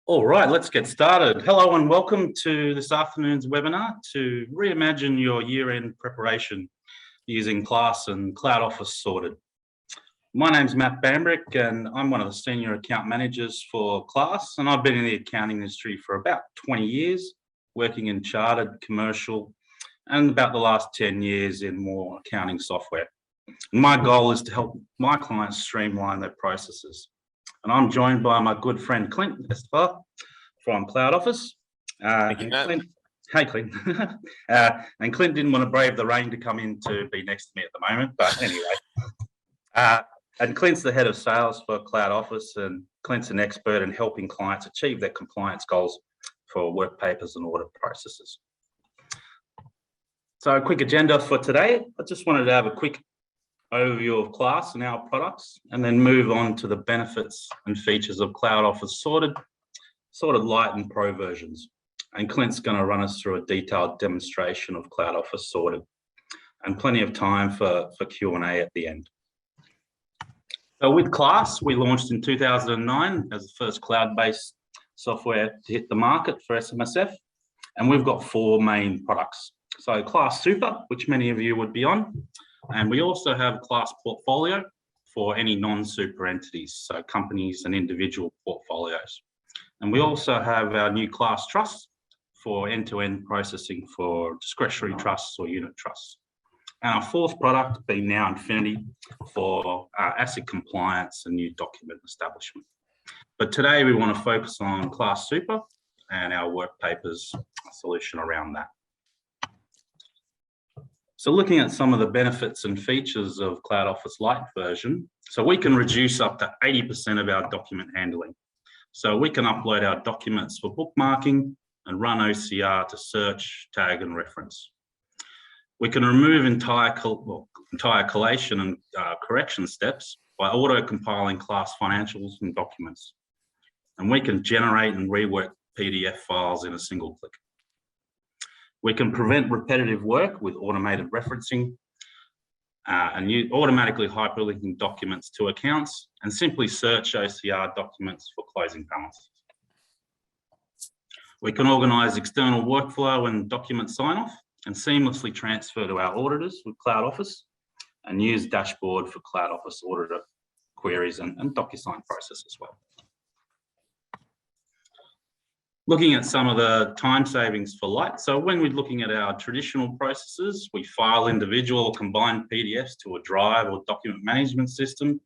All right, let's get started. Hello and welcome to this afternoon's webinar to reimagine your year-end preparation using Class and Cloudoffis sorted. My name's Matt Bambrick and I'm one of the senior account managers for Class, and I've been in the accounting industry for about 20 years, working in chartered, commercial, and about the last 10 years in more accounting software. And my goal is to help my clients streamline their processes. And I'm joined by my good friend Clint Estavilla from Cloudoffis. Thank you, Matt. Clint, hey, Clint. And Clint didn't want to brave the rain to come in to be next to me at the moment, but anyway. And Clint's the head of sales for Cloudoffis, and Clint's an expert in helping clients achieve their compliance goals for work papers and audit processes. So a quick agenda for today. I just wanted to have a quick overview of Class and our products, and then move on to the benefits and features of Cloudoffis sorted Lite and Pro versions. And Clint's going to run us through a detailed demonstration of Cloudoffis sorted, and plenty of time for Q&A at the end. So with Class, we launched in 2009 as the first cloud-based software to hit the market for SMSF, and we've got four main products. So Class Super, which many of you would be on, and we also have Class Portfolio for any non-super entities, so companies and individual portfolios. And we also have our new Class Trust for end-to-end processing for discretionary trusts or unit trusts. And our fourth product being now Infinity for asset compliance and new document establishment. But today we want to focus on Class Super and our work papers solution around that. So looking at some of the benefits and features of Cloudoffis Lite version, so we can reduce up to 80% of our document handling. So we can upload our documents for bookmarking and run OCR to search, tag, and reference. We can remove entire collation and correction steps by auto-compiling Class financials and documents. And we can generate and rework PDF files in a single click. We can prevent repetitive work with automated referencing and automatically hyperlinking documents to accounts, and simply search OCR documents for closing balances. We can organise external workflow and document sign-off and seamlessly transfer to our auditors with Cloudoffis, and use dashboard for Cloudoffis auditor queries and DocuSign process as well. Looking at some of the time savings for Lite. So when we're looking at our traditional processes, we file individual or combined PDFs to a drive or document management system,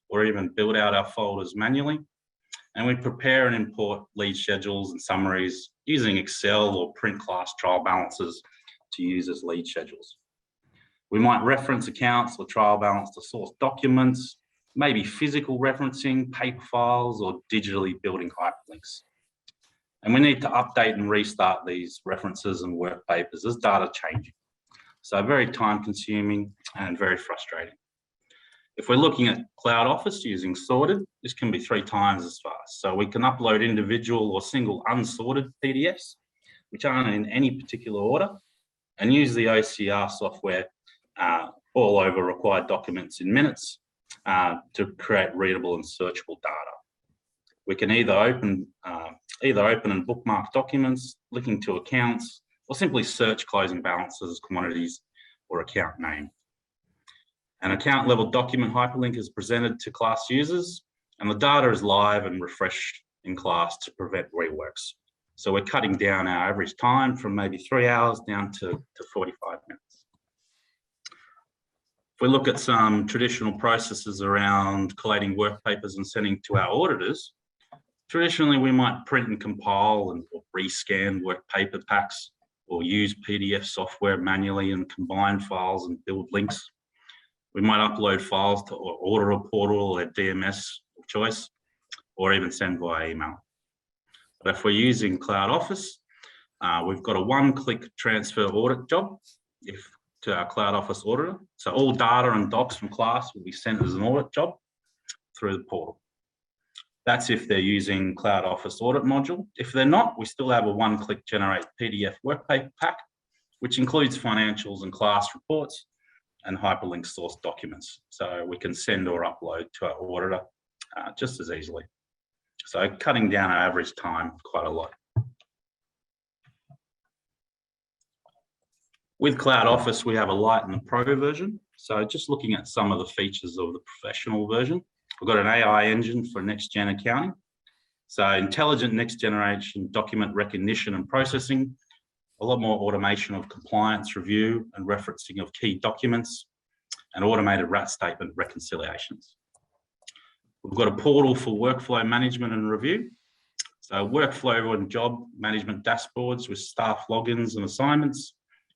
or even build out our folders manually. And we prepare and import lead schedules and summaries using Excel or print class trial balances to use as lead schedules. We might reference accounts or trial balance to source documents, maybe physical referencing, paper files, or digitally building hyperlinks. And we need to update and restart these references and work papers as data changing. So very time consuming and very frustrating. If we're looking at Cloudoffis using sorted, this can be 3 times as fast. So we can upload individual or single unsorted PDFs, which aren't in any particular order, and use the OCR software all over required documents in minutes to create readable and searchable data. We can either open and bookmark documents, linking to accounts, or simply search closing balances, quantities, or account name. An account level document hyperlink is presented to Class users, and the data is live and refreshed in Class to prevent reworks. So we're cutting down our average time from maybe 3 hours down to 45 minutes. If we look at some traditional processes around collating work papers and sending to our auditors, traditionally, we might print and compile or rescan work paper packs, or use PDF software manually and combine files and build links. We might upload files to our auditor portal or DMS of choice, or even send via email. But if we're using Cloudoffis, we've got a one-click transfer audit job to our Cloudoffis auditor. So all data and docs from Class will be sent as an audit job through the portal. That's if they're using Cloudoffis audit module. If they're not, we still have a one-click generate PDF workpaper pack, which includes financials and Class reports and hyperlink source documents. So we can send or upload to our auditor just as easily. So cutting down our average time quite a lot. With Cloudoffis, we have a Lite and a Pro version. So just looking at some of the features of the professional version, we've got an AI engine for next-gen accounting. So intelligent next-generation document recognition and processing, a lot more automation of compliance review and referencing of key documents, and automated RAT statement reconciliations. We've got a portal for workflow management and review. So workflow and job management dashboards with staff logins and assignments.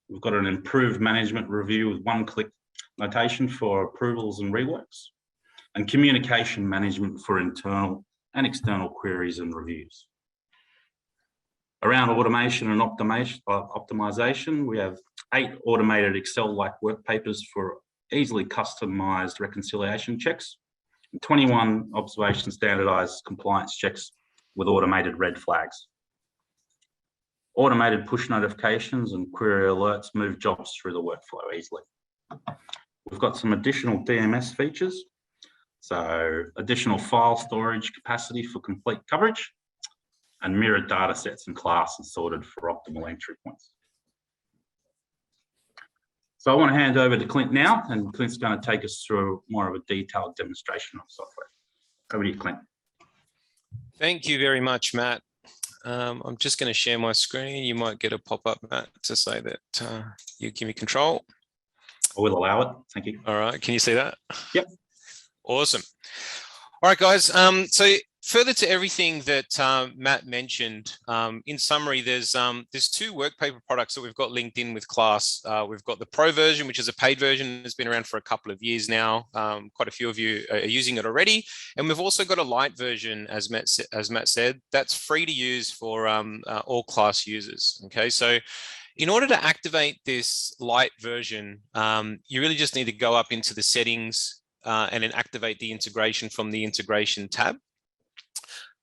We've got an improved management review with one-click notation for approvals and reworks, and communication management for internal and external queries and reviews. Around automation and optimization, we have 8 automated Excel-like work papers for easily customized reconciliation checks, and 21 observation standardized compliance checks with automated red flags. Automated push notifications and query alerts move jobs through the workflow easily. We've got some additional DMS features. So additional file storage capacity for complete coverage, and mirrored data sets and classes sorted for optimal entry points. So I want to hand over to Clint now, and Clint's going to take us through more of a detailed demonstration of software. Over to you, Clint. Thank you very much, Matt. I'm just going to share my screen. You might get a pop-up, Matt, to say that you give me control. I will allow it. Thank you. All right. Can you see that? Yep. Awesome. All right, guys. So further to everything that Matt mentioned, in summary, there's 2 work paper products that we've got linked in with Class. We've got the Pro version, which is a paid version. It's been around for a couple of years now. Quite a few of you are using it already. And we've also got a Lite version, as Matt said, that's free to use for all Class users. Okay, so in order to activate this Lite version, you really just need to go up into the settings and then activate the integration from the integration tab.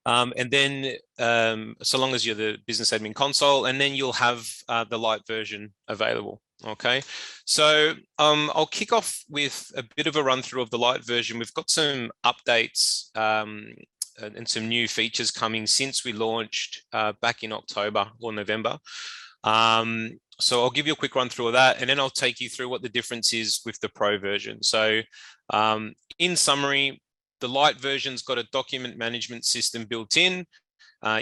And then so long as you're the business admin console, and then you'll have the Lite version available. Okay, so I'll kick off with a bit of a run through of the Lite version. We've got some updates and some new features coming since we launched back in October or November. So I'll give you a quick run through of that, and then I'll take you through what the difference is with the Pro version. So in summary, the Lite version's got a document management system built in.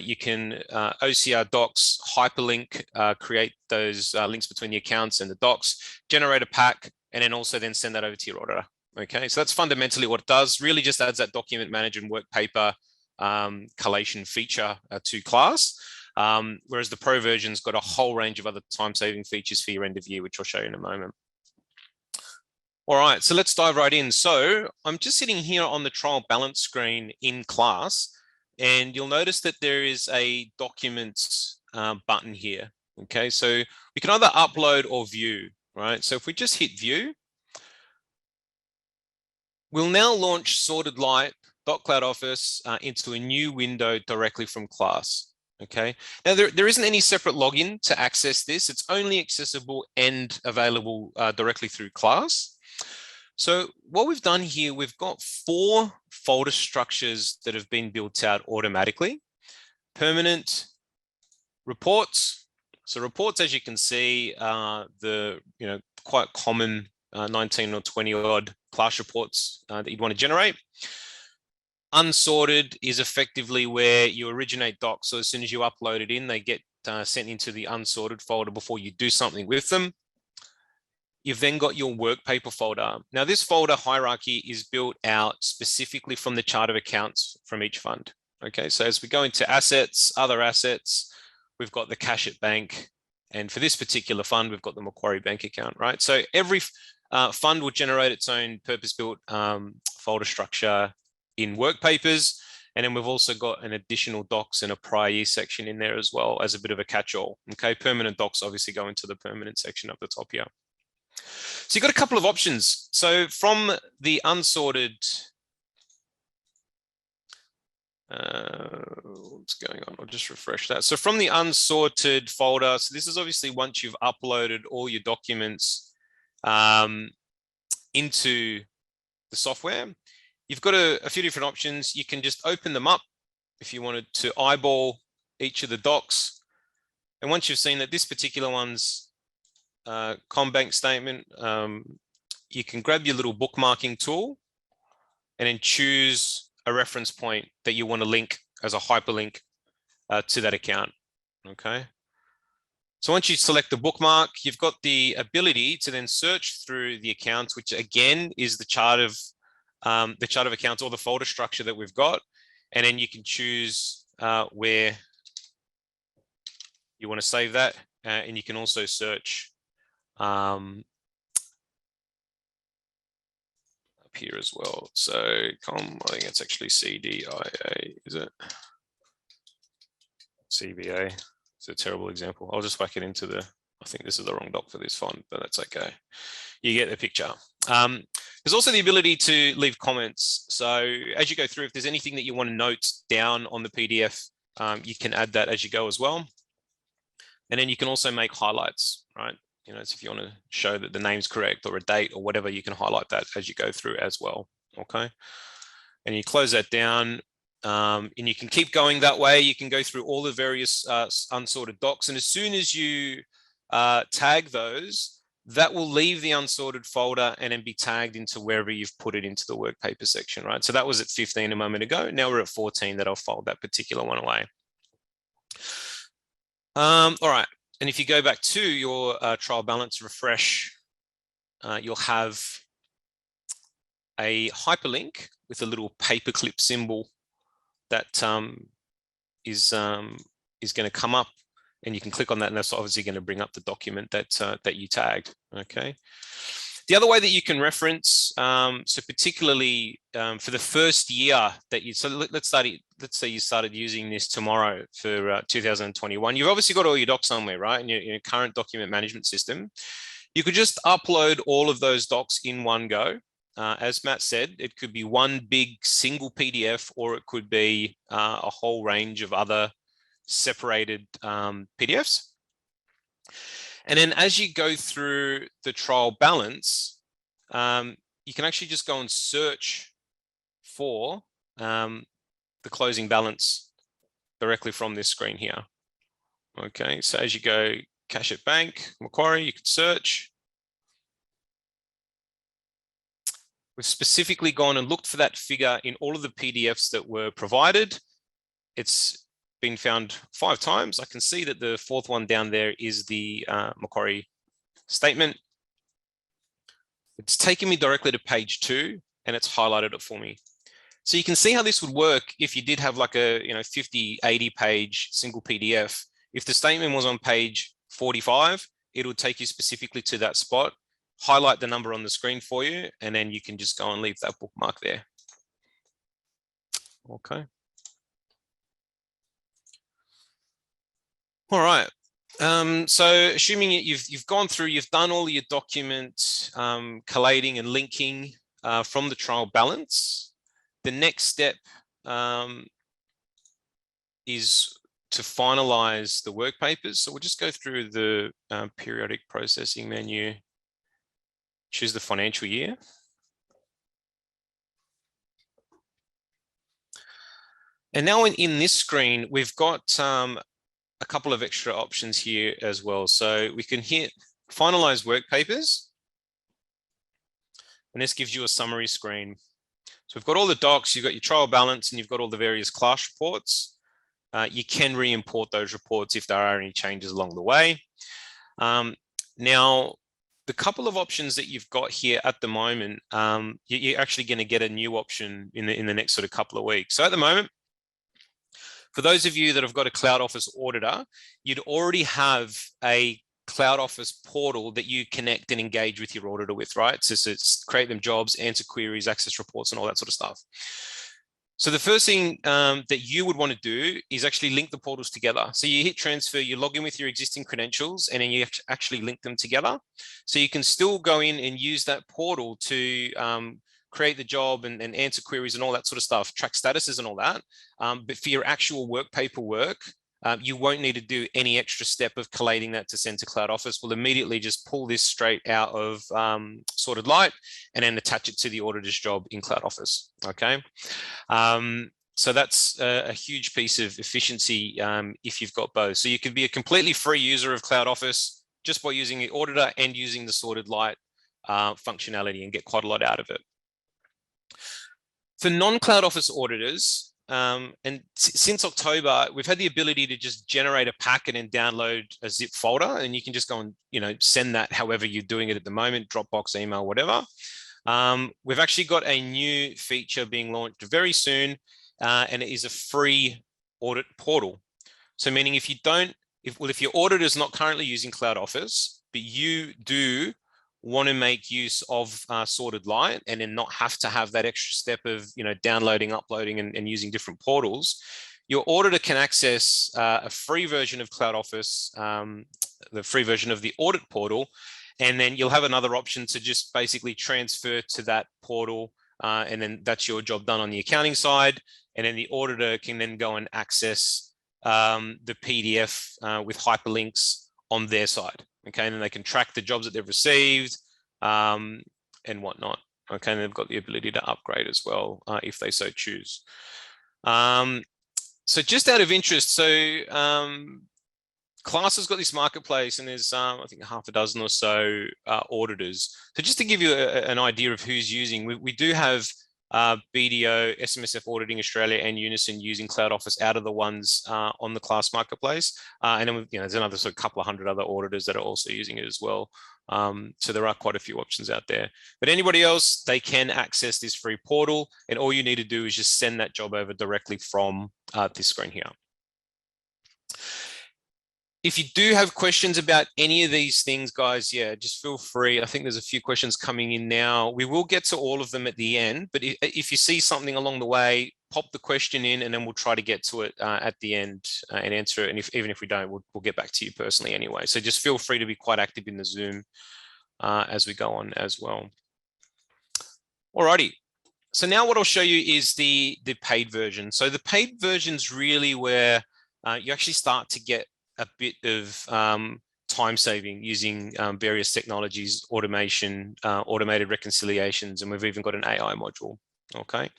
You can OCR docs, hyperlink, create those links between the accounts and the docs, generate a pack, and then also then send that over to your auditor. Okay, so that's fundamentally what it does. Really just adds that document management work paper collation feature to Class. Whereas the Pro version's got a whole range of other time-saving features for your end of year, which I'll show you in a moment. All right, so let's dive right in. So I'm just sitting here on the trial balance screen in Class, and you'll notice that there is a documents button here. Okay, so we can either upload or view, right? So if we just hit view, we'll now launch sorted Lite.Cloudoffis into a new window directly from Class. Okay, now there isn't any separate login to access this. It's only accessible and available directly through Class. So what we've done here, we've got 4 folder structures that have been built out automatically. Permanent reports. So reports, as you can see, are the quite common 19 or 20 odd Class reports that you'd want to generate. Unsorted is effectively where you originate docs. So as soon as you upload it in, they get sent into the unsorted folder before you do something with them. You've then got your work paper folder. Now this folder hierarchy is built out specifically from the chart of accounts from each fund. Okay, so as we go into assets, other assets, we've got the cash at bank. And for this particular fund, we've got the Macquarie bank account, right? So every fund will generate its own purpose-built folder structure in work papers. And then we've also got an additional docs and a prior year section in there as well as a bit of a catch-all. Okay, permanent docs obviously go into the permanent section up the top here. So you've got a couple of options. So from the unsorted, what's going on? I'll just refresh that. So from the unsorted folder, so this is obviously once you've uploaded all your documents into the software, you've got a few different options. You can just open them up if you wanted to eyeball each of the docs. And once you've seen that this particular one's CommBank statement, you can grab your little bookmarking tool and then choose a reference point that you want to link as a hyperlink to that account. Okay. So once you select the bookmark, you've got the ability to then search through the accounts, which again is the chart of accounts or the folder structure that we've got. And then you can choose where you want to save that. And you can also search up here as well. So I think it's actually CDIA, is it? CBA. It's a terrible example. I'll just whack it into the, I think this is the wrong doc for this font, but that's okay. You get the picture. There's also the ability to leave comments. So as you go through, if there's anything that you want to note down on the PDF, you can add that as you go as well. And then you can also make highlights, right? You know, so if you want to show that the name's correct or a date or whatever, you can highlight that as you go through as well, okay? And you close that down. And you can keep going that way. You can go through all the various unsorted docs. And as soon as you tag those, that will leave the unsorted folder and then be tagged into wherever you've put it into the work paper section, right? So that was at 15 a moment ago. Now we're at 14 that I'll fold that particular one away. All right. And if you go back to your trial balance refresh, you'll have a hyperlink with a little paperclip symbol that is going to come up, and you can click on that, and that's obviously going to bring up the document that that you tagged. Okay. The other way that you can reference, so particularly for the first year that you, so let's say you started using this tomorrow for 2021. You've obviously got all your docs somewhere, right? In your current document management system, you could just upload all of those docs in one go. As Matt said, it could be one big single PDF, or it could be a whole range of other separated PDFs. And then as you go through the trial balance, you can actually just go and search for the closing balance directly from this screen here. Okay, so as you go cash at bank, Macquarie, you can search. We've specifically gone and looked for that figure in all of the PDFs that were provided. It's been found 5 times. I can see that the 4th one down there is the Macquarie statement. It's taken me directly to page 2, and it's highlighted it for me. So you can see how this would work if you did have like a 50, 80 page single PDF. If the statement was on page 45, it would take you specifically to that spot, highlight the number on the screen for you, and then you can just go and leave that bookmark there. Okay. All right. So assuming you've gone through, you've done all your document collating and linking from the trial balance, the next step is to finalize the work papers. So we'll just go through the periodic processing menu, choose the financial year. And now in this screen, we've got a couple of extra options here as well. So we can hit finalize work papers, and this gives you a summary screen. So we've got all the docs, you've got your trial balance, and you've got all the various class reports. You can re-import those reports if there are any changes along the way. Now, the couple of options that you've got here at the moment, you're actually going to get a new option in the next sort of couple of weeks. So at the moment, for those of you that have got a Cloudoffis auditor, you'd already have a Cloudoffis portal that you connect and engage with your auditor with, right? So it's create them jobs, answer queries, access reports, and all that sort of stuff. So the first thing that you would want to do is actually link the portals together. So you hit transfer, you log in with your existing credentials, and then you actually link them together. So you can still go in and use that portal to create the job and answer queries and all that sort of stuff, track statuses and all that. But for your actual work paperwork, you won't need to do any extra step of collating that to send to Cloudoffis. We'll immediately just pull this straight out of Sorted Lite and then attach it to the auditor's job in Cloudoffis. Okay. So that's a huge piece of efficiency if you've got both. So you could be a completely free user of Cloudoffis just by using the auditor and using the sorted light functionality and get quite a lot out of it. For non-Cloudoffis auditors, and since October, we've had the ability to just generate a packet and download a zip folder, and you can just go and send that however you're doing it at the moment, Dropbox, email, whatever. We've actually got a new feature being launched very soon, and it is a free audit portal. So meaning if your auditor is not currently using Cloudoffis, but you do want to make use of sorted light and then not have to have that extra step of downloading, uploading, and using different portals, your auditor can access a free version of Cloudoffis, the free version of the audit portal, and then you'll have another option to just basically transfer to that portal, and then that's your job done on the accounting side, and then the auditor can then go and access the PDF with hyperlinks on their side. Okay, and then they can track the jobs that they've received and whatnot. Okay, and they've got the ability to upgrade as well if they so choose. So just out of interest, so Class has got this marketplace, and there's I think half a dozen or so auditors. So just to give you an idea of who's using, we do have BDO, SMSF Auditing Australia, and Unison using Cloudoffis out of the ones on the Class marketplace. And then there's another sort of couple of hundred other auditors that are also using it as well. So there are quite a few options out there. But anybody else, they can access this free portal, and all you need to do is just send that job over directly from this screen here. If you do have questions about any of these things, guys, yeah, just feel free. I think there's a few questions coming in now. We will get to all of them at the end, but if you see something along the way, pop the question in, and then we'll try to get to it at the end and answer it. And even if we don't, we'll get back to you personally anyway. So just feel free to be quite active in the Zoom as we go on as well. Alrighty. So now what I'll show you is the paid version. So the paid version is really where you actually start to get a bit of time saving using various technologies, automation, automated reconciliations, and we've even got an AI module. Okay.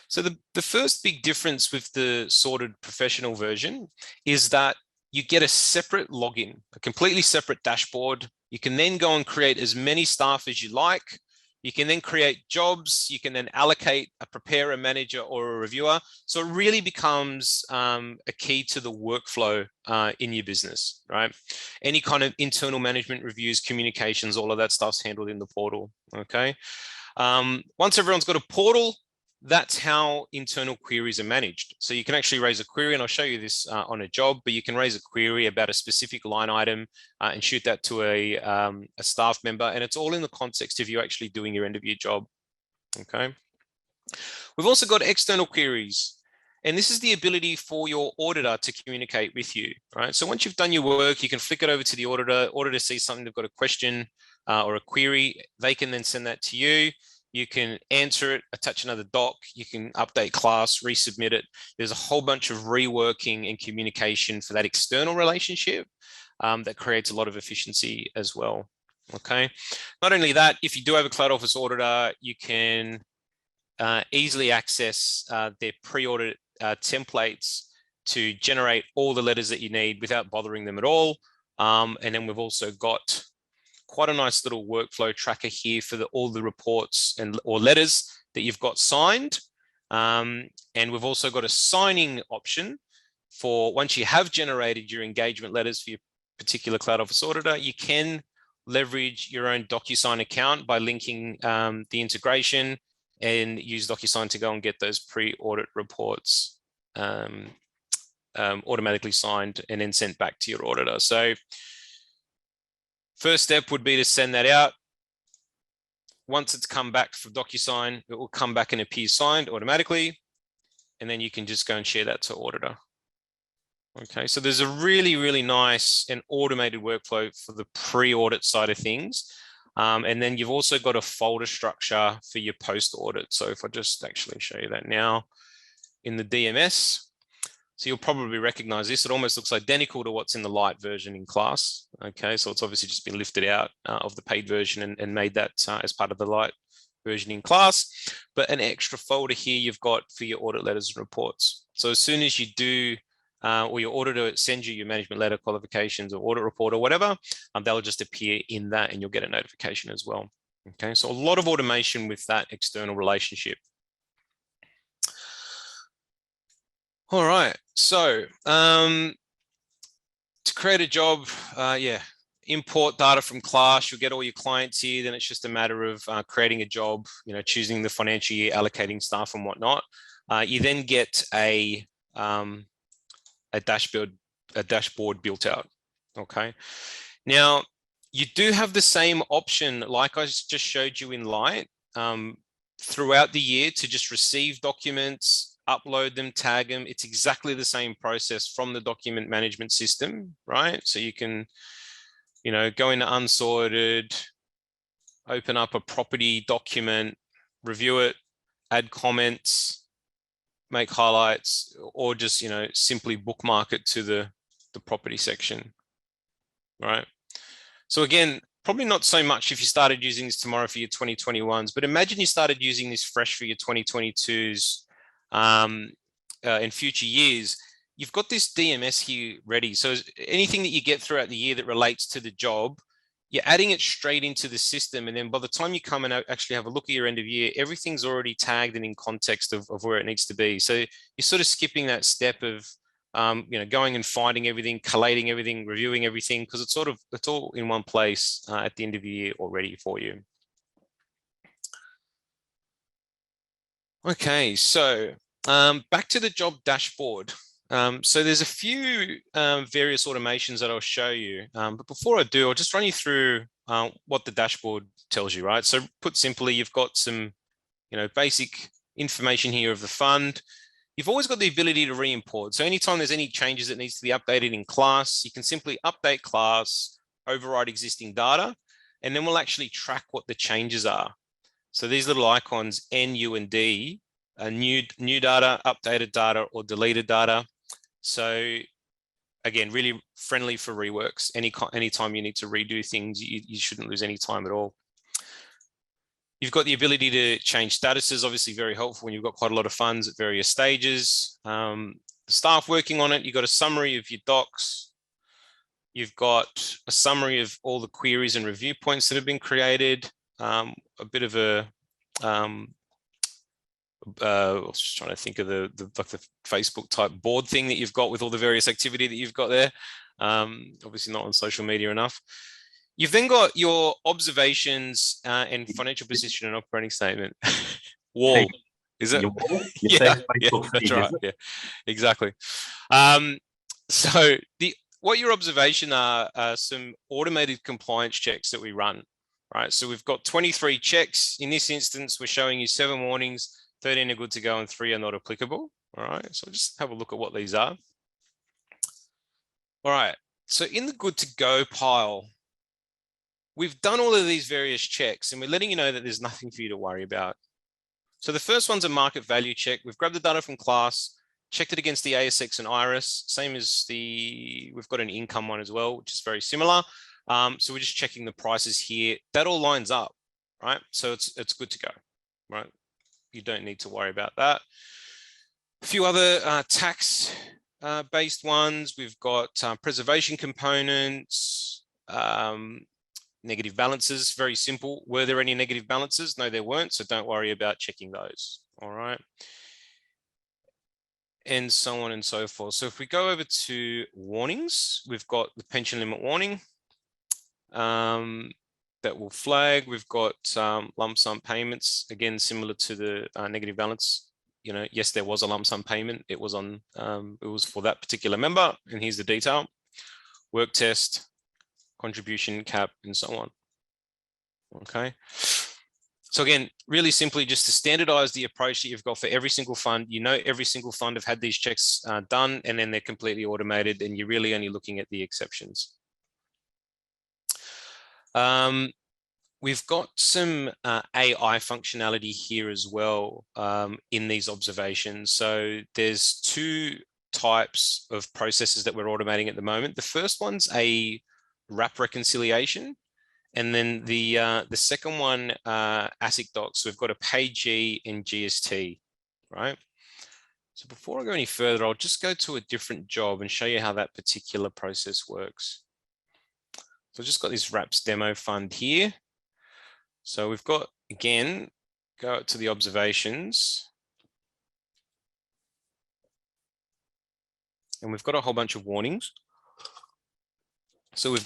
So the first big difference with the sorted professional version is that you get a separate login, a completely separate dashboard. You can then go and create as many staff as you like. You can then create jobs. You can then allocate a preparer, manager, or a reviewer. So it really becomes a key to the workflow in your business, right? Any kind of internal management reviews, communications, all of that stuff's handled in the portal, okay? Once everyone's got a portal, that's how internal queries are managed. So you can actually raise a query, and I'll show you this on a job, but you can raise a query about a specific line item and shoot that to a staff member, and it's all in the context of you actually doing your end of year job, okay? We've also got external queries, and this is the ability for your auditor to communicate with you, right? So once you've done your work, you can flick it over to the auditor. Auditor sees something, they've got a question or a query, they can then send that to you. You can answer it, attach another doc, you can update class, resubmit it. There's a whole bunch of reworking and communication for that external relationship that creates a lot of efficiency as well, okay? Not only that, if you do have a Cloudoffis auditor, you can easily access their pre-audit templates to generate all the letters that you need without bothering them at all. And then we've also got quite a nice little workflow tracker here for all the reports or letters that you've got signed. And we've also got a signing option for once you have generated your engagement letters for your particular Cloudoffis auditor, you can leverage your own DocuSign account by linking the integration and use DocuSign to go and get those pre-audit reports automatically signed and then sent back to your auditor. So first step would be to send that out. Once it's come back from DocuSign, it will come back and appear signed automatically. And then you can just go and share that to auditor. Okay, so there's a really, really nice and automated workflow for the pre-audit side of things. And then you've also got a folder structure for your post-audit. So if I just actually show you that now in the DMS, so you'll probably recognize this. It almost looks identical to what's in the light version in Class. Okay, so it's obviously just been lifted out of the paid version and made that as part of the light version in class, but an extra folder here you've got for your audit letters and reports. So as soon as you do, or your auditor sends you your management letter, qualifications, or audit report or whatever, they'll just appear in that and you'll get a notification as well. Okay, so a lot of automation with that external relationship. All right, so to create a job, import data from class, you'll get all your clients here, then it's just a matter of creating a job, choosing the financial year, allocating staff and whatnot. You then get a dashboard built out, okay? Now, you do have the same option, like I just showed you in Lite, throughout the year to just receive documents, upload them, tag them. It's exactly the same process from the document management system, right? So you can, go into unsorted, open up a property document, review it, add comments, make highlights, or just, simply bookmark it to the property section, right? So again, probably not so much if you started using this tomorrow for your 2021s, but imagine you started using this fresh for your 2022s in future years. You've got this DMS here ready. So anything that you get throughout the year that relates to the job, you're adding it straight into the system. And then by the time you come and actually have a look at your end of year, everything's already tagged and in context of where it needs to be. So you're sort of skipping that step of going and finding everything, collating everything, reviewing everything, because it's all in one place at the end of the year already for you. Okay, so back to the job dashboard. So there's a few various automations that I'll show you, but before I do, I'll just run you through what the dashboard tells you, right? So put simply, you've got some, basic information here of the fund. You've always got the ability to re-import. So anytime there's any changes that needs to be updated in class, you can simply update class, override existing data, and then we'll actually track what the changes are. So these little icons, N, U, and D, are new data, updated data, or deleted data. So again, really friendly for reworks. Anytime you need to redo things, you shouldn't lose any time at all. You've got the ability to change statuses, obviously very helpful when you've got quite a lot of funds at various stages. The staff working on it, you've got a summary of your docs. You've got a summary of all the queries and review points that have been created. A bit of a, I was just trying to think of the Facebook type board thing that you've got with all the various activity that you've got there. Obviously not on social media enough. You've then got your observations and financial position and operating statement. Wall, is it? Yeah, that's right. Yeah, exactly. So what your observation are some automated compliance checks that we run, right? So we've got 23 checks. In this instance, we're showing you 7 warnings, 13 are good to go, and 3 are not applicable. All right, so just have a look at what these are. All right, so in the good to go pile, we've done all of these various checks and we're letting you know that there's nothing for you to worry about. So the first one's a market value check. We've grabbed the data from class, checked it against the ASX and IRIS, same as we've got an income one as well, which is very similar. So we're just checking the prices here. That all lines up, right? So it's good to go, right? You don't need to worry about that. A few other tax based ones. We've got preservation components, negative balances, very simple. Were there any negative balances? No, there weren't. So don't worry about checking those. All right. And so on and so forth. So if we go over to warnings, we've got the pension limit warning that will flag. We've got lump sum payments, again, similar to the negative balance. Yes, there was a lump sum payment. It was on, it was for that particular member. And here's the detail: work test, contribution cap, and so on. Okay. So again, really simply just to standardize the approach that you've got for every single fund. Every single fund have had these checks done, and then they're completely automated, and you're really only looking at the exceptions. We've got some AI functionality here as well in these observations. So there's 2 types of processes that we're automating at the moment. The first one's a wrap reconciliation, And then the second one, ASIC docs, we've got a pagee and GST, right? So before I go any further, I'll just go to a different job and show you how that particular process works. So I've just got this wraps demo fund here. So we've got, again, go to the observations. And we've got a whole bunch of warnings. So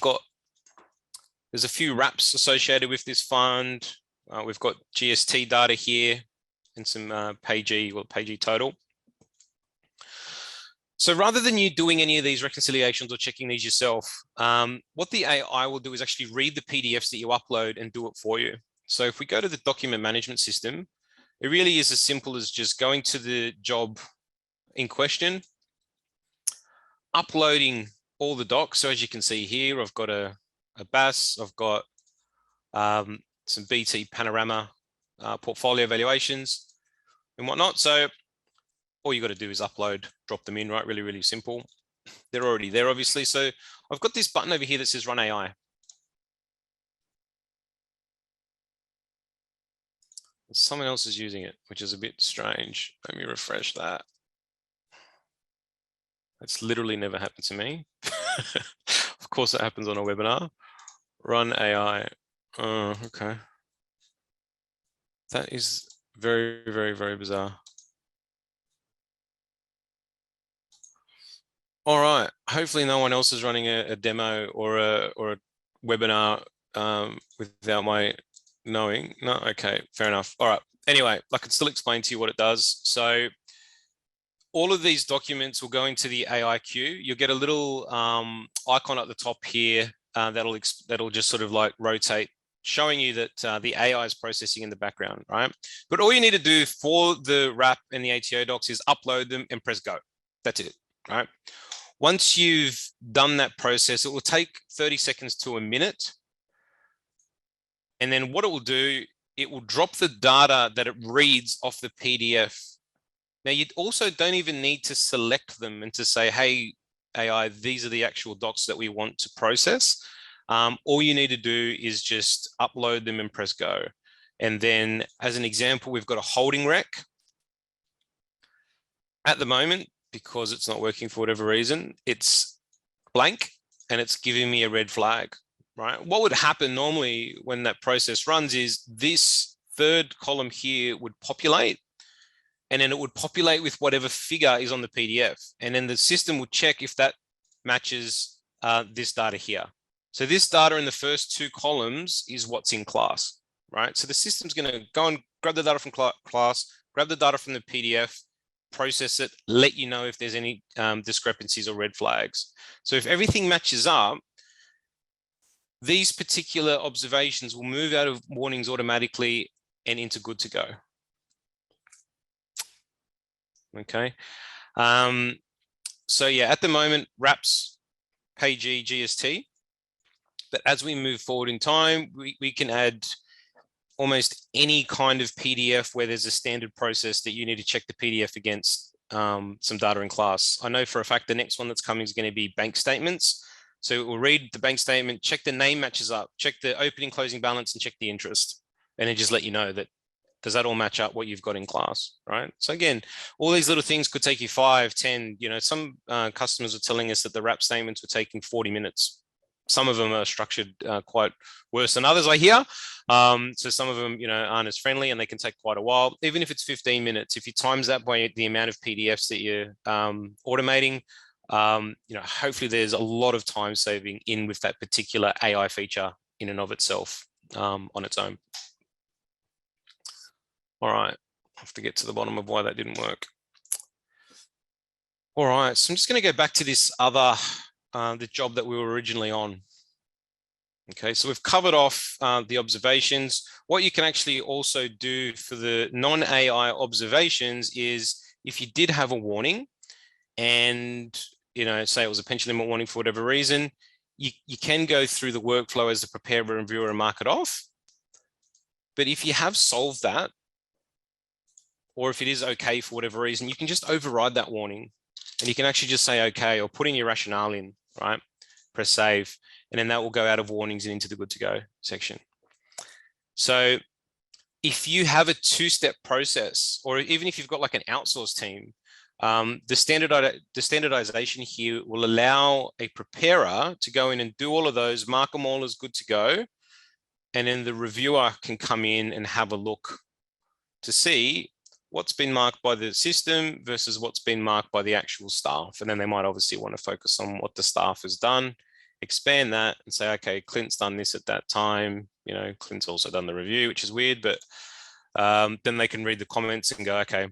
there's a few wraps associated with this fund. We've got GST data here and some pagee total. So rather than you doing any of these reconciliations or checking these yourself, what the AI will do is actually read the PDFs that you upload and do it for you. So if we go to the document management system, it really is as simple as just going to the job in question, uploading all the docs. So as you can see here, I've got a BAS, I've got some BT panorama portfolio valuations and whatnot. So all you got to do is upload, drop them in, right? Really, really simple. They're already there, obviously. So I've got this button over here that says Run AI. Someone else is using it, which is a bit strange. Let me refresh that. That's literally never happened to me. Of course, it happens on a webinar. Run AI. Oh, okay. That is very, very, very bizarre. All right. Hopefully, no one else is running a demo or a webinar without my knowing. No. Okay. Fair enough. All right. Anyway, I can still explain to you what it does. So all of these documents will go into the AI queue. You'll get a little icon at the top here that'll just sort of like rotate, showing you that the AI is processing in the background, right? But all you need to do for the wrap and the ATO docs is upload them and press go. That's it, right? Once you've done that process, it will take 30 seconds to a minute. And then what it will do, it will drop the data that it reads off the PDF. Now, you also don't even need to select them and to say, hey, AI, these are the actual docs that we want to process. All you need to do is just upload them and press go. And then as an example, we've got a holding rec. At the moment, because it's not working for whatever reason, it's blank and it's giving me a red flag, right? What would happen normally when that process runs is this third column here would populate, and then it would populate with whatever figure is on the PDF. And then the system will check if that matches this data here. So this data in the first two columns is what's in class, right? So the system's going to go and grab the data from class, grab the data from the PDF, process it, let you know if there's any discrepancies or red flags. So if everything matches up, these particular observations will move out of warnings automatically and into good to go. Okay. So yeah, at the moment, wraps, pagee, GST. But as we move forward in time, we can add almost any kind of PDF where there's a standard process that you need to check the PDF against some data in class. I know for a fact the next one that's coming is going to be bank statements. So it will read the bank statement, check the name matches up, check the opening closing balance, and check the interest. And then just let you know that, does that all match up what you've got in class, right? So again, all these little things could take you 5, 10, some customers are telling us that the wrap statements were taking 40 minutes. Some of them are structured quite worse than others, I hear. So some of them, aren't as friendly and they can take quite a while. Even if it's 15 minutes, if you times that by the amount of PDFs that you're automating, hopefully there's a lot of time saving in with that particular AI feature in and of itself on its own. All right, I have to get to the bottom of why that didn't work. All right, so I'm just going to go back to this other the job that we were originally on. Okay, so we've covered off the observations. What you can actually also do for the non-AI observations is if you did have a warning and, say it was a pension limit warning for whatever reason, you can go through the workflow as a preparer, reviewer, and mark it off. But if you have solved that, or if it is okay for whatever reason, you can just override that warning and you can actually just say okay or put in your rationale in, right? press save, and then that will go out of warnings and into the good to go section. So if you have a two-step process, or even if you've got like an outsourced team, the standardization here will allow a preparer to go in and do all of those, mark them all as good to go, and then the reviewer can come in and have a look to see what's been marked by the system versus what's been marked by the actual staff. And then they might obviously want to focus on what the staff has done, expand that and say, okay, Clint's done this at that time. You know, Clint's also done the review, which is weird, but then they can read the comments and go, okay,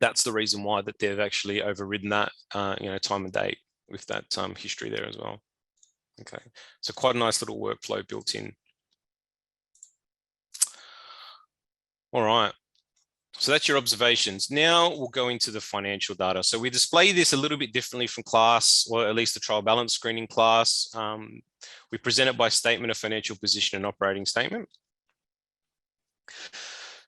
that's the reason why that they've actually overridden that, you know, time and date with that history there as well. Okay, so quite a nice little workflow built in. All right, so that's your observations. Now we'll go into the financial data. So we display this a little bit differently from class, or at least the trial balance screening class. We present it by statement of financial position and operating statement.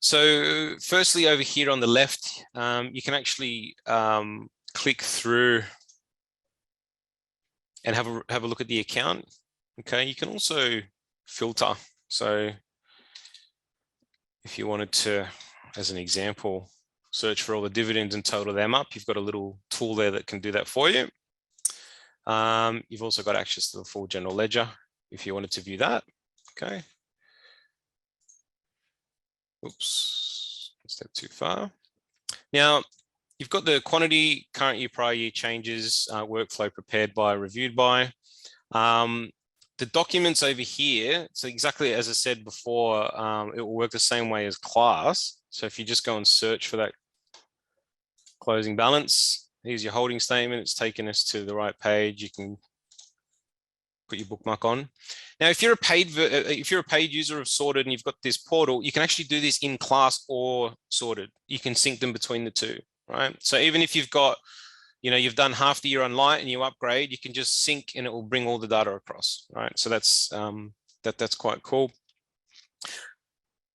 So firstly, over here on the left, you can actually click through and have a look at the account. Okay, you can also filter. So if you wanted to, as an example, search for all the dividends and total them up, you've got a little tool there that can do that for you. You've also got access to the full general ledger if you wanted to view that. Okay. Oops, step too far. Now, you've got the quantity, current year, prior year changes, workflow prepared by, reviewed by. The documents over here, so exactly as I said before, it will work the same way as class. So if you just go and search for that closing balance, here's your holding statement. It's taken us to the right page. You can put your bookmark on. Now, if you're a paid user of Sorted and you've got this portal, you can actually do this in class or Sorted. You can sync them between the two, right? So even if you've got, you know, you've done half the year on Lite and you upgrade, you can just sync and it will bring all the data across, right? So that's that's quite cool.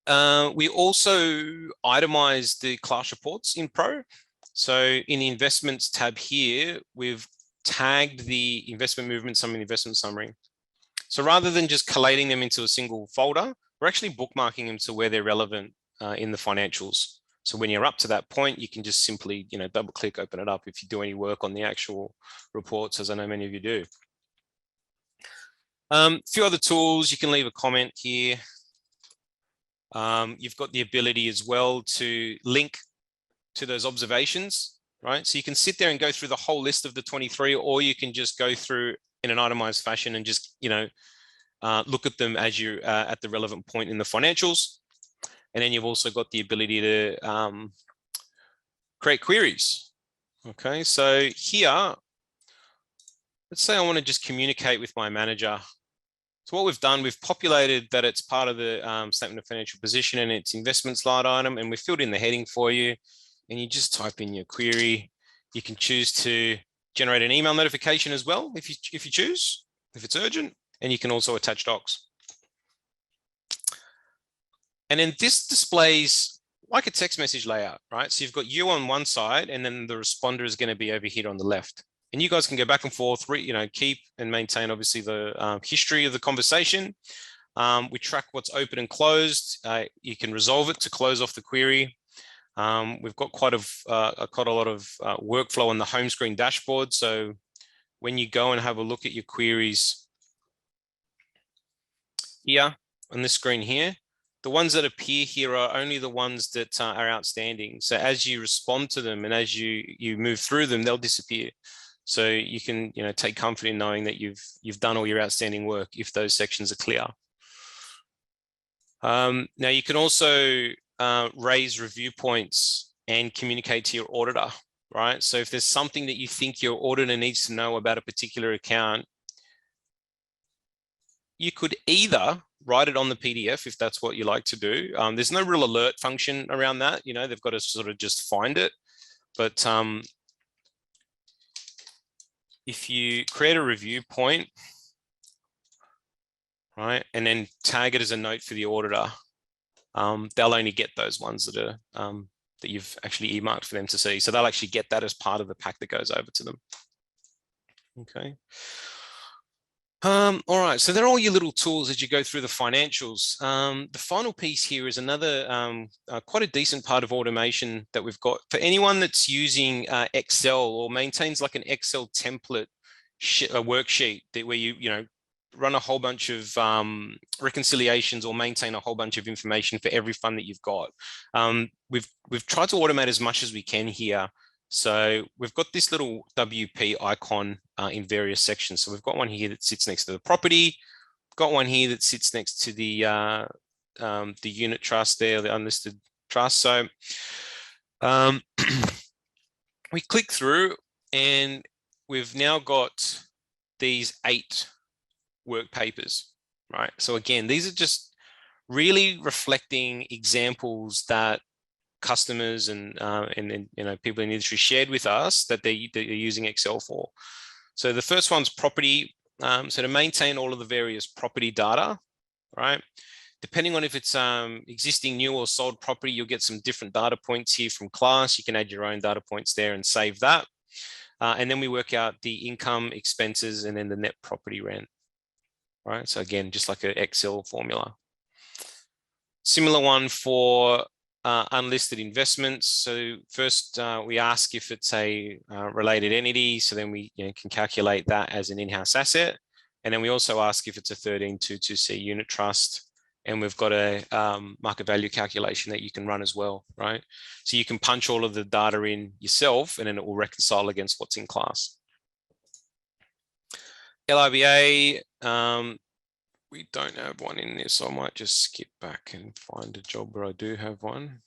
We also itemize the class reports in Pro. So in the investments tab here, we've tagged the investment movement summary and investment summary. So rather than just collating them into a single folder, we're actually bookmarking them to where they're relevant in the financials. So when you're up to that point, you can just simply, you know, double click, open it up if you do any work on the actual reports, as I know many of you do. A few other tools, you can leave a comment here. You've got the ability as well to link to those observations, right? So you can sit there and go through the whole list of the 23, or you can just go through in an itemized fashion and just, you know, look at them as you're at the relevant point in the financials. And then you've also got the ability to create queries. Okay, so here, let's say I want to just communicate with my manager. So what we've done, we've populated that it's part of the statement of financial position and its investment slide item, and we've filled in the heading for you. And you just type in your query. You can choose to generate an email notification as well if you choose, if it's urgent, and you can also attach docs. And then this displays like a text message layout, right? So you've got you on one side, and then the responder is going to be over here on the left. And you guys can go back and forth, you know, keep and maintain obviously the history of the conversation. We track what's open and closed. You can resolve it to close off the query. We've got quite a lot of workflow on the home screen dashboard. So when you go and have a look at your queries here on this screen here, the ones that appear here are only the ones that are outstanding. So as you respond to them and as you move through them, they'll disappear. So you can, you know, take comfort in knowing that you've done all your outstanding work if those sections are clear. Now you can also raise review points and communicate to your auditor, right? So if there's something that you think your auditor needs to know about a particular account, you could either write it on the PDF if that's what you like to do. There's no real alert function around that. You know, they've got to sort of just find it. But if you create a review point, right, and then tag it as a note for the auditor, they'll only get those ones that are that you've actually earmarked for them to see. So they'll actually get that as part of the pack that goes over to them. Okay. All right, so they're all your little tools as you go through the financials. The final piece here is another quite a decent part of automation that we've got. For anyone that's using Excel or maintains like an Excel template worksheet where you run a whole bunch of reconciliations or maintain a whole bunch of information for every fund that you've got. We've tried to automate as much as we can here. So we've got this little WP icon in various sections. So we've got one here that sits next to the property, got one here that sits next to the unit trust there, the unlisted trust. So we click through and we've now got these 8 work papers, right? So again, these are just really reflecting examples that customers and people in the industry shared with us that they're using Excel for. So the first one's property. So to maintain all of the various property data, right? Depending on if it's existing, new or sold property, you'll get some different data points here from class. You can add your own data points there and save that. And then we work out the income, expenses, and then the net property rent, right? So again, just like an Excel formula. Similar one for unlisted investments. So first we ask if it's a related entity. So then we can calculate that as an in-house asset. And then we also ask if it's a 1322C unit trust. And we've got a market value calculation that you can run as well, right? So you can punch all of the data in yourself and then it will reconcile against what's in class. LRBA, we don't have one in this, so I might just skip back and find a job where I do have one.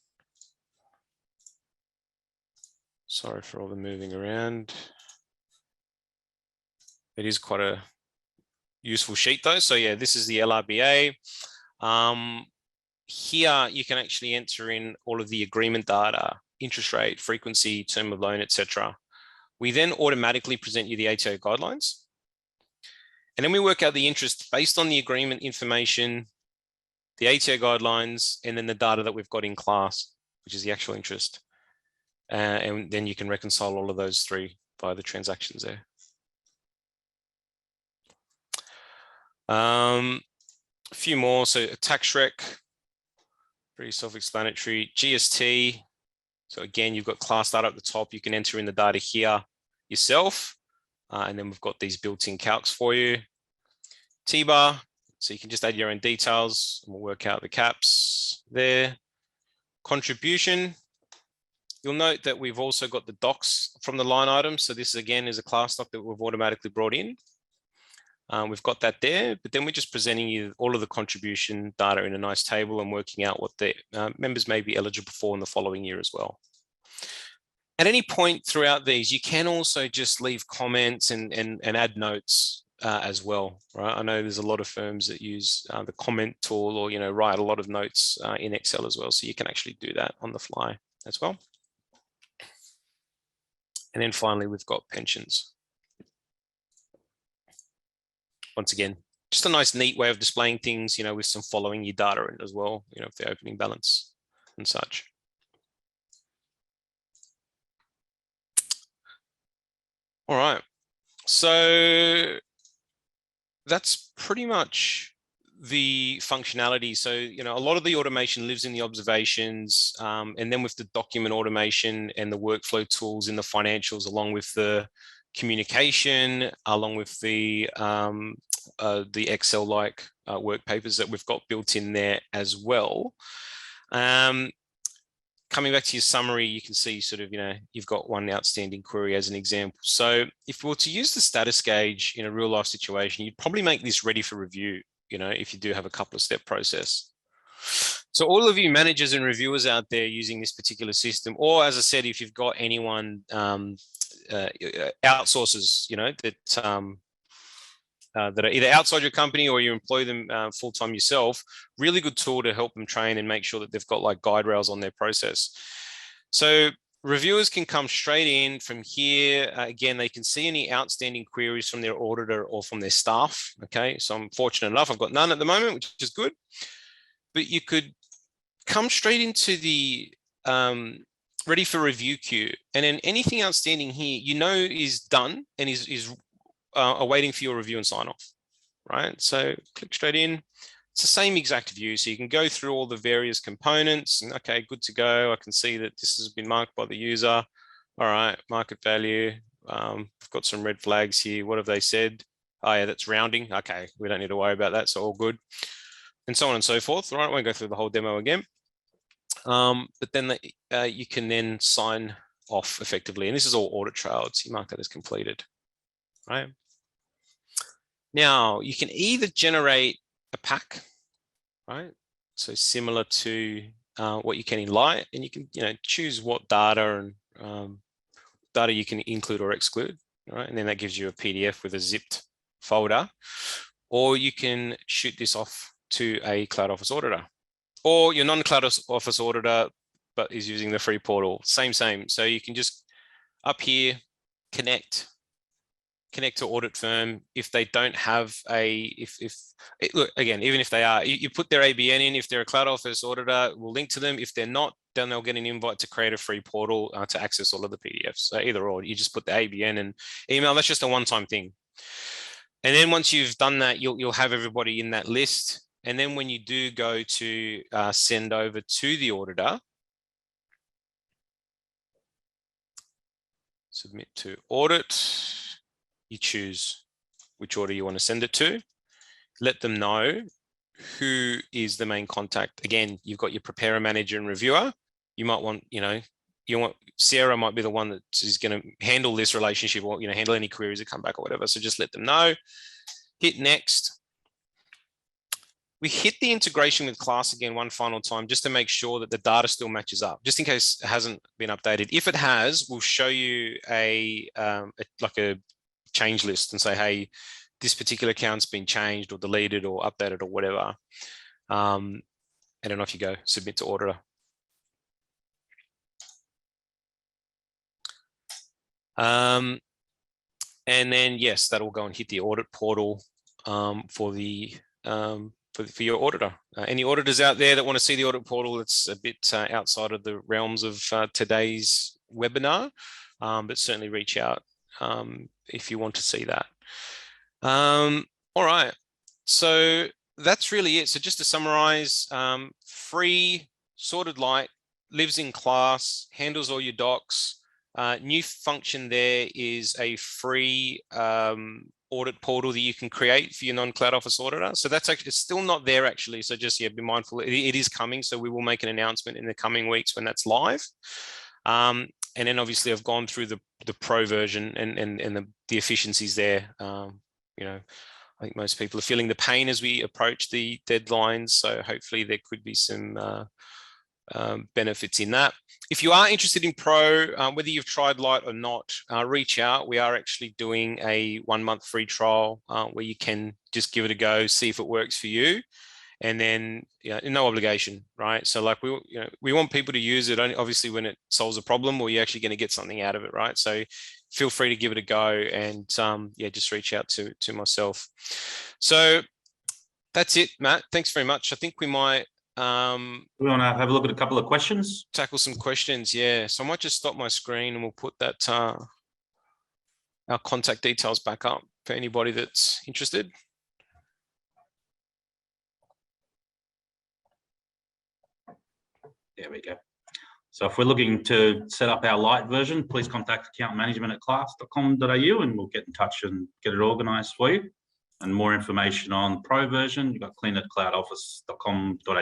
Sorry for all the moving around. It is quite a useful sheet though. So yeah, this is the LRBA. Here you can actually enter in all of the agreement data, interest rate, frequency, term of loan, etc. We then automatically present you the ATO guidelines. And then we work out the interest based on the agreement information, the ATO guidelines, and then the data that we've got in class, which is the actual interest. And then you can reconcile all of those 3 via the transactions there. A few more. So a tax rec, pretty self-explanatory. GST. So again, you've got class data at the top. You can enter in the data here yourself. And then we've got these built-in calcs for you. T-bar, so you can just add your own details and we'll work out the caps there. Contribution, you'll note that we've also got the docs from the line items. So this again is a class doc that we've automatically brought in. We've got that there, but then we're just presenting you all of the contribution data in a nice table and working out what the members may be eligible for in the following year as well. At any point throughout these, you can also just leave comments and add notes as well, right? I know there's a lot of firms that use the comment tool or, write a lot of notes in Excel as well. So you can actually do that on the fly as well. And then finally, we've got pensions. Once again, just a nice, neat way of displaying things, with some following year data in as well, for the opening balance and such. All right, so that's pretty much the functionality. So, a lot of the automation lives in the observations, and then with the document automation and the workflow tools in the financials, along with the communication, along with the Excel-like work papers that we've got built in there as well. Coming back to your summary, you can see sort of, you've got one outstanding query as an example. So if we were to use the status gauge in a real life situation, you'd probably make this ready for review, if you do have a couple of step process. So all of you managers and reviewers out there using this particular system, or as I said, if you've got anyone outsources, that are either outside your company or you employ them full-time yourself, really good tool to help them train and make sure that they've got like guide rails on their process. So reviewers can come straight in from here. Again, they can see any outstanding queries from their auditor or from their staff. Okay, so I'm fortunate enough, I've got none at the moment, which is good. But you could come straight into the ready for review queue. And then anything outstanding here, is done and is awaiting for your review and sign off. right? So click straight in. It's the same exact view. So you can go through all the various components and okay, good to go. I can see that this has been marked by the user. All right, market value. I've got some red flags here. What have they said? Oh yeah, that's rounding. Okay, we don't need to worry about that. So all good. And so on and so forth. All right, I won't go through the whole demo again. But then you can then sign off effectively. And this is all audit trailed. So you mark that as completed, right? Now you can either generate a pack, right? So similar to what you can in Lite, and you can choose what data and data you can include or exclude, right? And then that gives you a PDF with a zipped folder, or you can shoot this off to a Cloudoffis auditor, or your non-Cloudoffis auditor, but is using the free portal. Same. So you can just up here connect to audit firm. If they don't have look, again, even if they are, you put their ABN in. If they're a Cloudoffis auditor, we'll link to them. If they're not, then they'll get an invite to create a free portal to access all of the PDFs. So either or, you just put the ABN and email. That's just a one-time thing. And then once you've done that, you'll have everybody in that list. And then when you do go to send over to the auditor, submit to audit, you choose which order you want to send it to, let them know who is the main contact. Again, you've got your preparer, manager, and reviewer. You might want, Sarah might be the one that is going to handle this relationship or, handle any queries that come back or whatever. So just let them know, hit next. We hit the integration with class again one final time just to make sure that the data still matches up, just in case it hasn't been updated. If it has, we'll show you like a change list and say, hey, this particular account's been changed or deleted or updated or whatever. And then off you go, submit to auditor. And then yes, that'll go and hit the audit portal for your auditor. Any auditors out there that want to see the audit portal, it's a bit outside of the realms of today's webinar, but certainly reach out if you want to see that. All right, so that's really it. So just to summarize, free, sorted Lite, lives in class, handles all your docs. New function there is a free audit portal that you can create for your non-Cloudoffis auditor. So that's actually, it's still not there actually. So just, yeah, be mindful, it is coming. So we will make an announcement in the coming weeks when that's live. And then obviously I've gone through the pro version and the efficiencies there. I think most people are feeling the pain as we approach the deadlines. So hopefully there could be some benefits in that. If you are interested in Pro, whether you've tried Lite or not, reach out. We are actually doing a 1-month free trial where you can just give it a go, see if it works for you, and then no obligation, right? So like we want people to use it only obviously when it solves a problem or you're actually going to get something out of it, right? So feel free to give it a go and yeah, just reach out to myself. So that's it, Matt. Thanks very much. I think we might we want to have a look at a couple of questions. Tackle some questions, yeah. So I might just stop my screen and we'll put that our contact details back up for anybody that's interested. There we go. So if we're looking to set up our Lite version, please contact accountmanagement@class.com.au and we'll get in touch and get it organised for you. And more information on Pro version, you've got Clint at cloudoffis.com.au.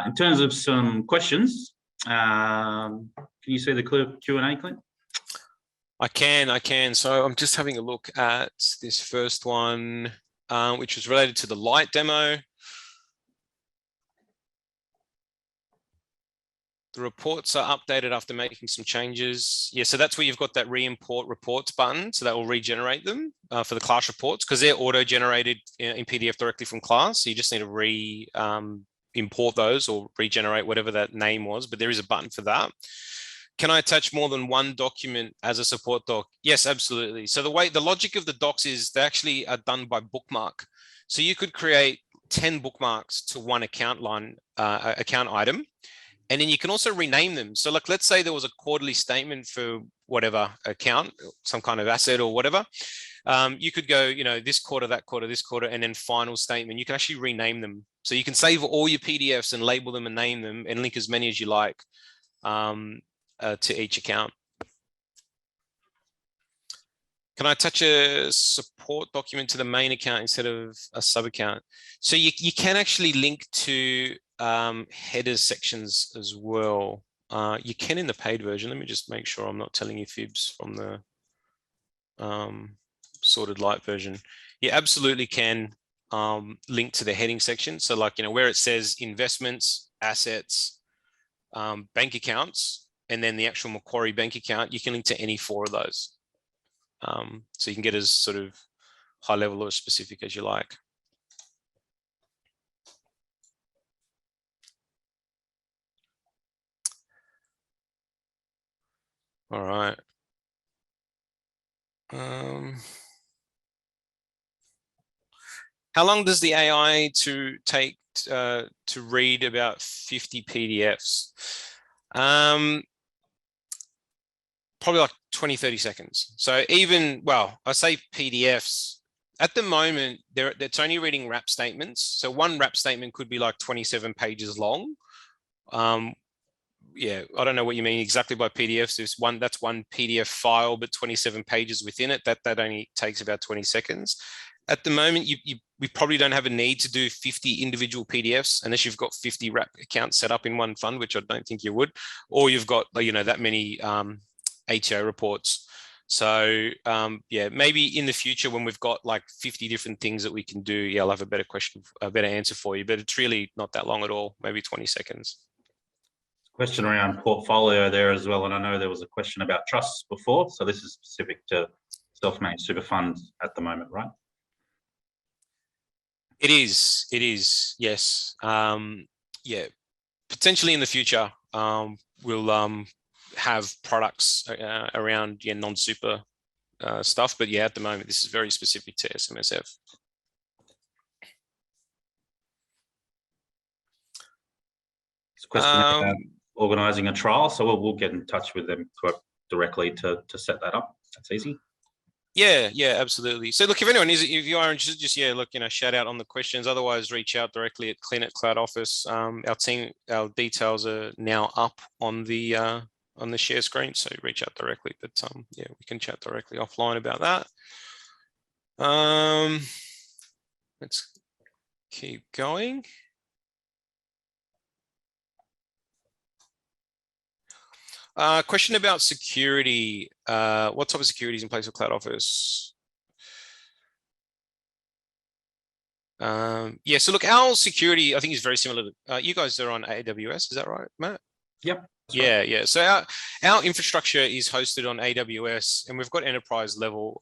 In terms of some questions, can you see the Q&A, Clint? I can. So I'm just having a look at this first one, which was related to the Lite demo. The reports are updated after making some changes. Yeah, so that's where you've got that re-import reports button. So that will regenerate them for the class reports because they're auto-generated in PDF directly from class. So you just need to re-import those or regenerate whatever that name was, but there is a button for that. Can I attach more than one document as a support doc? Yes, absolutely. So the logic of the docs is they actually are done by bookmark. So you could create 10 bookmarks to one account line, account item. And then you can also rename them. So like, let's say there was a quarterly statement for whatever account, some kind of asset or whatever. You could go, this quarter, that quarter, this quarter, and then final statement. You can actually rename them. So you can save all your PDFs and label them and name them and link as many as you like to each account. Can I attach a support document to the main account instead of a sub account? So you can actually link to headers sections as well. You can in the paid version. Let me just make sure I'm not telling you fibs from the sorted light version. You absolutely can link to the heading section. So like, where it says investments, assets, bank accounts, and then the actual Macquarie bank account, you can link to any 4 of those. So you can get as sort of high level or specific as you like. All right. How long does the AI take to read about 50 PDFs? Probably like 20-30 seconds. So even, well, I say PDFs at the moment, it's only reading wrap statements. So one wrap statement could be like 27 pages long. Yeah, I don't know what you mean exactly by PDFs. That's one PDF file, but 27 pages within it. That only takes about 20 seconds. At the moment, we probably don't have a need to do 50 individual PDFs unless you've got 50 wrap accounts set up in one fund, which I don't think you would, or you've got that many ATO reports. So yeah, maybe in the future when we've got like 50 different things that we can do, yeah, I'll have a better answer for you, but it's really not that long at all, maybe 20 seconds. Question around portfolio there as well, and I know there was a question about trusts before, so this is specific to self-managed super funds at the moment, right? It is, yes. Yeah, potentially in the future, we'll have products around non-super stuff, but yeah, at the moment, this is very specific to SMSF. It's a question about organising a trial, so we'll get in touch with them directly to set that up. That's easy. Yeah, absolutely. So look, if you are interested, just shout out on the questions. Otherwise, reach out directly at Clint at Cloudoffis. Our details are now up on the share screen, so reach out directly. But yeah, we can chat directly offline about that. Let's keep going. Question about security. What type of security is in place with Cloudoffis? Yeah, so look, our security, I think, is very similar to, you guys are on AWS, is that right, Matt? Yep. Yeah, right. Yeah. So our infrastructure is hosted on AWS, and we've got enterprise level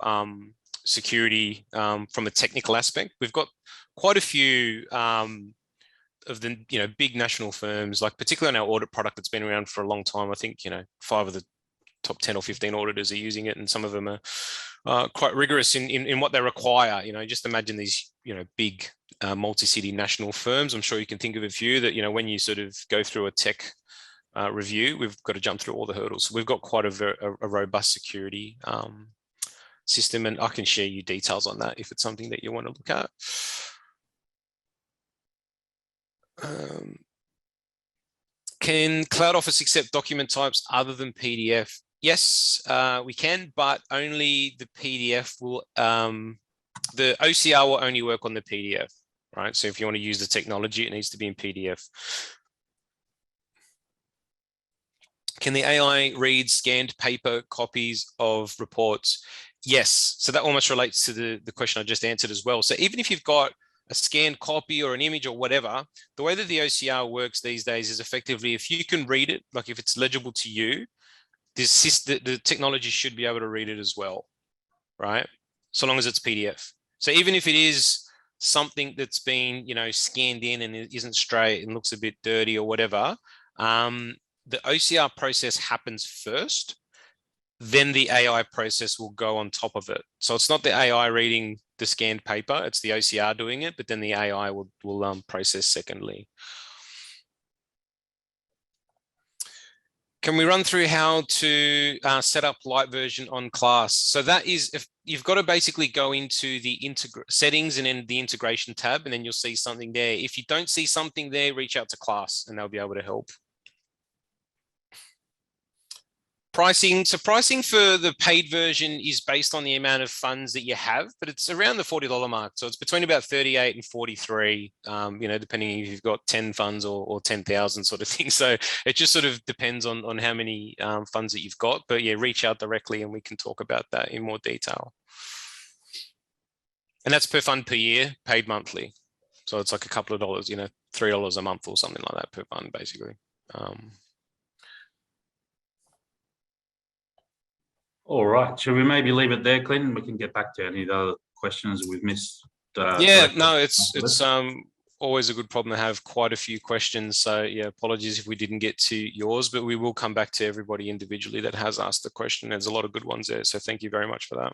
security from a technical aspect. We've got quite a few of the big national firms, like particularly on our audit product that's been around for a long time. I think 5 of the top 10 or 15 auditors are using it, and some of them are quite rigorous in what they require. Just imagine these big multi-city national firms. I'm sure you can think of a few that when you sort of go through a tech review, we've got to jump through all the hurdles. So we've got quite a robust security system, and I can share you details on that if it's something that you want to look at. Can Cloudoffis accept document types other than PDF? Yes, we can, but only the PDF will, the OCR will only work on the PDF, right? So if you want to use the technology, it needs to be in PDF. Can the AI read scanned paper copies of reports? Yes, so that almost relates to the question I just answered as well. So even if you've got a scanned copy or an image or whatever, the way that the OCR works these days is effectively if you can read it, like if it's legible to you, the technology should be able to read it as well, right? So long as it's PDF. So even if it is something that's been, scanned in and it isn't straight and looks a bit dirty or whatever, the OCR process happens first, then the AI process will go on top of it. So it's not the AI reading the scanned paper, it's the OCR doing it, but then the AI will process secondly. Can we run through how to set up Lite version on class? So that is, if you've got to basically go into the settings and then the integration tab, and then you'll see something there. If you don't see something there, reach out to class and they'll be able to help. Pricing. So pricing for the paid version is based on the amount of funds that you have, but it's around the $40 mark. So it's between about 38 and 43, you know, depending if you've got 10 funds or 10,000 sort of thing. So it just sort of depends on how many funds that you've got, but yeah, reach out directly and we can talk about that in more detail. And that's per fund per year, paid monthly. So it's like a couple of dollars, you know, $3 a month or something like that per fund, basically. All right. Should we maybe leave it there, Clint? We can get back to any of the other questions we've missed. Yeah, no, it's always a good problem to have quite a few questions. So yeah, apologies if we didn't get to yours, but we will come back to everybody individually that has asked the question. There's a lot of good ones there. So thank you very much for that.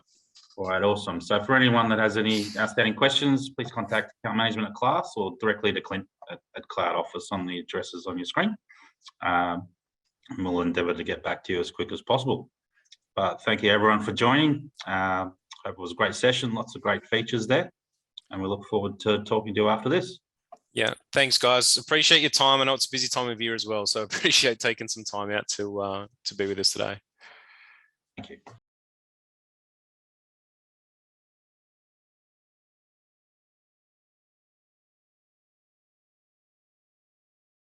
All right, awesome. So for anyone that has any outstanding questions, please contact account management at class or directly to Clint at Cloudoffis on the addresses on your screen. And we'll endeavour to get back to you as quick as possible. But thank you everyone for joining. Hope it was a great session, lots of great features there. And we look forward to talking to you after this. Yeah, thanks guys. Appreciate your time. I know it's a busy time of year as well, so appreciate taking some time out to be with us today. Thank you.